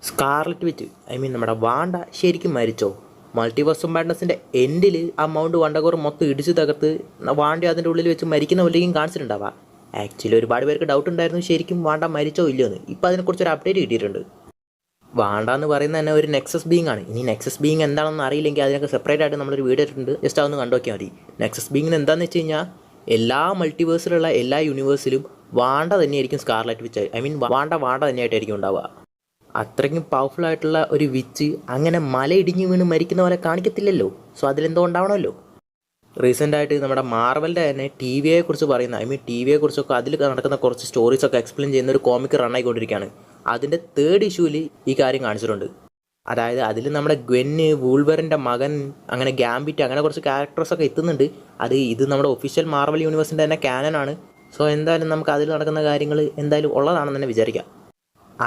Scarlet which നമ്മുടെ വാണ്ട ശരിക്കും മരിച്ചോ? മൾട്ടിവേഴ്സ് ഓഫ് മാഡ്നസിൻ്റെ എൻഡിൽ ആ മൗണ്ട് വണ്ടകോർ മൊത്തം ഇടിച്ച് തകർത്ത് വാണ്ട അതിൻ്റെ ഉള്ളിൽ വെച്ച് മരിക്കുന്ന പോലെയും കാണിച്ചിട്ടുണ്ടാവുക. ആക്ച്വലി ഒരുപാട് പേർക്ക് ഡൗട്ട് ഉണ്ടായിരുന്നു ശരിക്കും വാണ്ട മരിച്ചോ ഇല്ലയോ എന്ന്. ഇപ്പോൾ അതിനെക്കുറിച്ചൊരു അപ്ഡേറ്റ് കിട്ടിയിട്ടുണ്ട്. വാണ്ട എന്ന് പറയുന്നത് തന്നെ ഒരു നെക്സസ് ബീങ് ആണ്. ഇനി നെക്സസ് ബീങ് എന്താണെന്ന് അറിയില്ലെങ്കിൽ അതിനൊക്കെ സെപ്പറേറ്റ് ആയിട്ട് നമ്മളൊരു വീഡിയോ ഇട്ടിട്ടുണ്ട്, ജസ്റ്റ് അതൊന്ന് കണ്ടു നോക്കിയാൽ മതി. നെക്സസ് ബീങ്ങിന് എന്താണെന്ന് വെച്ച് കഴിഞ്ഞാൽ എല്ലാ മൾട്ടിവേഴ്സിലുള്ള എല്ലാ യൂണിവേഴ്സിലും വാണ്ട തന്നെയായിരിക്കും സ്കാർലറ്റ് വിച്ച്. വാണ്ട തന്നെയായിട്ടായിരിക്കും ഉണ്ടാവുക. അത്രയ്ക്കും പവർഫുൾ ആയിട്ടുള്ള ഒരു വിച്ച് അങ്ങനെ മല ഇടിഞ്ഞ് വീണ് മരിക്കുന്ന പോലെ കാണിക്കത്തില്ലല്ലോ. സോ അതിലെന്തോ ഉണ്ടാവണമല്ലോ. റീസെൻ്റായിട്ട് നമ്മുടെ മാർവലിൻ്റെ തന്നെ ടി വിയെക്കുറിച്ച് പറയുന്ന ടി വിയെക്കുറിച്ചൊക്കെ അതിൽ നടക്കുന്ന കുറച്ച് സ്റ്റോറീസൊക്കെ എക്സ്പ്ലെയിൻ ചെയ്യുന്ന ഒരു കോമിക്ക് റൺ ആയിക്കൊണ്ടിരിക്കുകയാണ്. അതിൻ്റെ 3rd ഇഷ്യൂവിൽ ഈ കാര്യം കാണിച്ചിട്ടുണ്ട്. അതായത് അതിൽ നമ്മുടെ ഗ്വെന്ന്, വൂൾവറിൻ്റെ മകൻ, അങ്ങനെ ഗാംബിറ്റ്, അങ്ങനെ കുറച്ച് ക്യാരക്ടേഴ്സൊക്കെ എത്തുന്നുണ്ട്. ഇത് നമ്മുടെ ഒഫീഷ്യൽ മാർവൽ യൂണിവേഴ്സിൻ്റെ തന്നെ കാനനാണ്. സോ എന്തായാലും നമുക്ക് അതിൽ നടക്കുന്ന കാര്യങ്ങൾ എന്തായാലും ഉള്ളതാണെന്ന് തന്നെ വിചാരിക്കാം.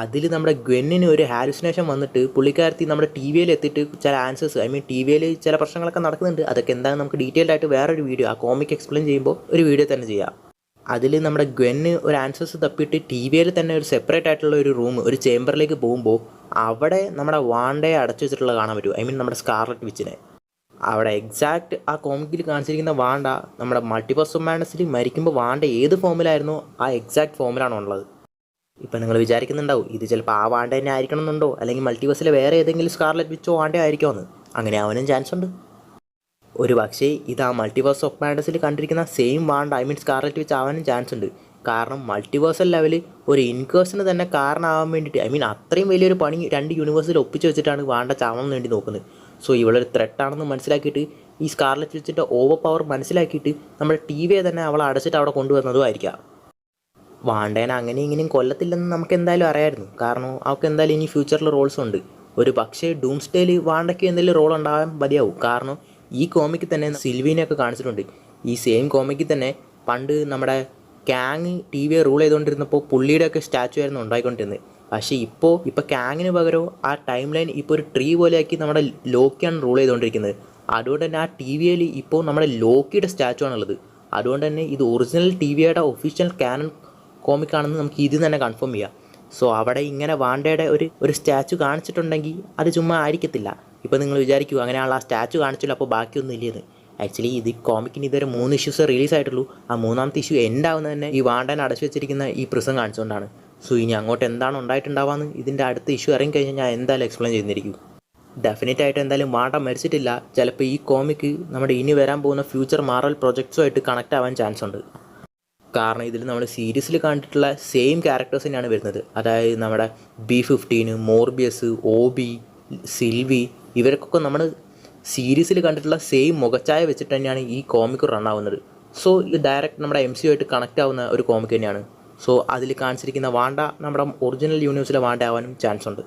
അതിൽ നമ്മുടെ ഗ്വെന്നിന് ഒരു ഹാലുസിനേഷൻ വന്നിട്ട് പുള്ളിക്കാരത്തി നമ്മുടെ ടി വിയിൽ എത്തിയിട്ട് ചില ആൻസേഴ്സ് ടി വിയിൽ ചില പ്രശ്നങ്ങളൊക്കെ നടക്കുന്നുണ്ട്. അതൊക്കെ എന്താണെന്ന് നമുക്ക് ഡീറ്റെയിൽഡ് ആയിട്ട് വേറൊരു വീഡിയോ, ആ കോമിക് എക്സ്പ്ലെയിൻ ചെയ്യുമ്പോൾ ഒരു വീഡിയോ തന്നെ ചെയ്യാം. അതിൽ നമ്മുടെ ഗ്വെന്ന് ഒരു ആൻസേഴ്സ് തപ്പിയിട്ട് ടി വിയിൽ തന്നെ ഒരു സെപ്പറേറ്റ് ആയിട്ടുള്ള ഒരു റൂം, ഒരു ചേംബറിലേക്ക് പോകുമ്പോൾ അവിടെ നമ്മുടെ വാണ്ടയെ അടച്ചു വെച്ചിട്ടുള്ള കാണാൻ പറ്റും. നമ്മുടെ സ്കാർലറ്റ് വിച്ചിനെ അവിടെ എക്സാക്റ്റ് ആ കോമിക്കിൽ കാണിച്ചിരിക്കുന്ന വാണ്ട നമ്മുടെ മൾട്ടിവേഴ്സ് ഓഫ് മാഡ്നസിൽ മരിക്കുമ്പോൾ വാണ്ട ഏത് ഫോമിലായിരുന്നോ ആ എക്സാക്ട് ഫോമിലാണ് ഉള്ളത്. ഇപ്പം നിങ്ങൾ വിചാരിക്കുന്നുണ്ടാവും ഇത് ചിലപ്പോൾ ആ വാണ്ട തന്നെ ആയിരിക്കണം എന്നുണ്ടോ, അല്ലെങ്കിൽ മൾട്ടിവേഴ്സിലെ വേറെ ഏതെങ്കിലും സ്കാർലറ്റ് വിച്ചോ വാണ്ട ആയിരിക്കുമെന്ന്. അങ്ങനെ ആവാനും ചാൻസ് ഉണ്ട്. ഒരു പക്ഷേ ഇത് ആ മൾട്ടിവേഴ്സ് ഓഫ് മാഡ്നസിൽ കണ്ടിരിക്കുന്ന സെയിം വാണ്ട സ്കാർലറ്റ് വിച്ച് ആവാനും ചാൻസ് ഉണ്ട്. കാരണം മൾട്ടിവേഴ്സൽ ലെവലിൽ ഒരു ഇൻകേഴ്സിന് തന്നെ കാരണമാകാൻ വേണ്ടിയിട്ട് അത്രയും വലിയൊരു പണി 2 യൂണിവേഴ്സിൽ ഒപ്പിച്ച് വെച്ചിട്ടാണ് വാണ്ട ചാവാൻ വേണ്ടി നോക്കുന്നത്. സോ ഇവളൊരു ത്രെട്ടാണെന്ന് മനസ്സിലാക്കിയിട്ട് ഈ സ്കാർലറ്റ് വിച്ചിൻ്റെ ഓവർ പവർ മനസ്സിലാക്കിയിട്ട് നമ്മുടെ ടി വിയെ തന്നെ അവളെ അടച്ചിട്ട് അവിടെ കൊണ്ടുവന്നതും ആയിരിക്കാം. വാണ്ടേനെ അങ്ങനെ ഇങ്ങനെയും കൊല്ലത്തില്ലെന്ന് നമുക്ക് എന്തായാലും അറിയായിരുന്നു. കാരണം അവൾക്ക് എന്തായാലും ഇനി ഫ്യൂച്ചറിൽ റോൾസ് ഉണ്ട്. ഒരു പക്ഷേ ഡൂംസ്ഡേയിൽ വാണ്ടയ്ക്ക് എന്തെങ്കിലും റോൾ ഉണ്ടാകാൻ മതിയാവും. കാരണം ഈ കോമിക്കിൽ തന്നെ സിൽവീനെയൊക്കെ കാണിച്ചിട്ടുണ്ട്. ഈ സെയിം കോമിക്കിൽ തന്നെ പണ്ട് നമ്മുടെ കാങ് ടി വിയെ റൂൾ ചെയ്തുകൊണ്ടിരുന്നപ്പോൾ പുള്ളിയുടെയൊക്കെ സ്റ്റാച്ചു ആയിരുന്നു ഉണ്ടായിക്കൊണ്ടിരുന്നത്. പക്ഷേ ഇപ്പോൾ കാങ്ങിന് പകരം ആ ടൈം ലൈൻ ഇപ്പോൾ ഒരു ട്രീ പോലെയാക്കി നമ്മുടെ ലോക്കിയാണ് റൂൾ ചെയ്തുകൊണ്ടിരിക്കുന്നത്. അതുകൊണ്ട് തന്നെ ആ ടി വിയിൽ ഇപ്പോൾ നമ്മുടെ ലോക്കിയുടെ സ്റ്റാച്ചു ആണുള്ളത്. അതുകൊണ്ട് തന്നെ ഇത് ഒറിജിനൽ ടി വിയുടെ ഒഫീഷ്യൽ കാനൺ കോമിക്കാണെന്ന് നമുക്ക് ഇതിൽ തന്നെ കൺഫേം ചെയ്യാം. സോ അവിടെ ഇങ്ങനെ വാണ്ടയുടെ ഒരു സ്റ്റാച്ചു കാണിച്ചിട്ടുണ്ടെങ്കിൽ അത് ചുമ്മാ ആയിരിക്കത്തില്ല. ഇപ്പോൾ നിങ്ങൾ വിചാരിക്കൂ അങ്ങനെയുള്ള ആ സ്റ്റാച്ചു കാണിച്ചില്ല അപ്പോൾ ബാക്കിയൊന്നും ഇല്ലെന്ന്. ആക്ച്വലി ഇത് കോമിക്കിന് ഇതുവരെ 3 ഇഷ്യൂസ് റിലീസായിട്ടുള്ളൂ. ആ 3ാമത്തെ ഇഷ്യൂ എൻഡ് ആവുന്നത് തന്നെ ഈ വാണ്ടനെ അടച്ചു വെച്ചിരിക്കുന്ന ഈ പ്രിസം കാണിച്ചുകൊണ്ടാണ്. സോ ഇനി അങ്ങോട്ട് എന്താണ് ഉണ്ടായിട്ടുണ്ടാവാന്ന് ഇതിൻ്റെ അടുത്ത ഇഷ്യൂ ഇറങ്ങിക്കഴിഞ്ഞാൽ ഞാൻ എന്തായാലും എക്സ്പ്ലെയിൻ ചെയ്യുന്നിരിക്കും. ഡെഫിനറ്റ് ആയിട്ട് എന്തായാലും വാണ്ട മരിച്ചിട്ടില്ല. ചിലപ്പോൾ ഈ കോമിക്ക് നമ്മുടെ ഇനി വരാൻ പോകുന്ന ഫ്യൂച്ചർ മാർവൽ പ്രൊജക്ട്സുമായിട്ട് കണക്റ്റ് ആവാൻ ചാൻസ് ഉണ്ട്. കാരണം ഇതിൽ നമ്മൾ സീരീസിൽ കണ്ടിട്ടുള്ള സെയിം ക്യാരക്ടേഴ്സ് തന്നെയാണ് വരുന്നത്. അതായത് നമ്മുടെ B-15, മോർബിയസ്, OB, സിൽവി, ഇവർക്കൊക്കെ നമ്മൾ സീരീസിൽ കണ്ടിട്ടുള്ള സെയിം മുഖച്ചായ വെച്ചിട്ട് തന്നെയാണ് ഈ കോമിക്ക് റൺ ആവുന്നത്. സോ ഇത് ഡയറക്റ്റ് നമ്മുടെ MCU ആയിട്ട് കണക്റ്റ് ആവുന്ന ഒരു കോമിക്ക് തന്നെയാണ്. സോ അതിൽ കാണിച്ചിരിക്കുന്ന വാണ്ട നമ്മുടെ ഒറിജിനൽ യൂണിവേഴ്സിലെ വാണ്ട ആവാനും ചാൻസ് ഉണ്ട്.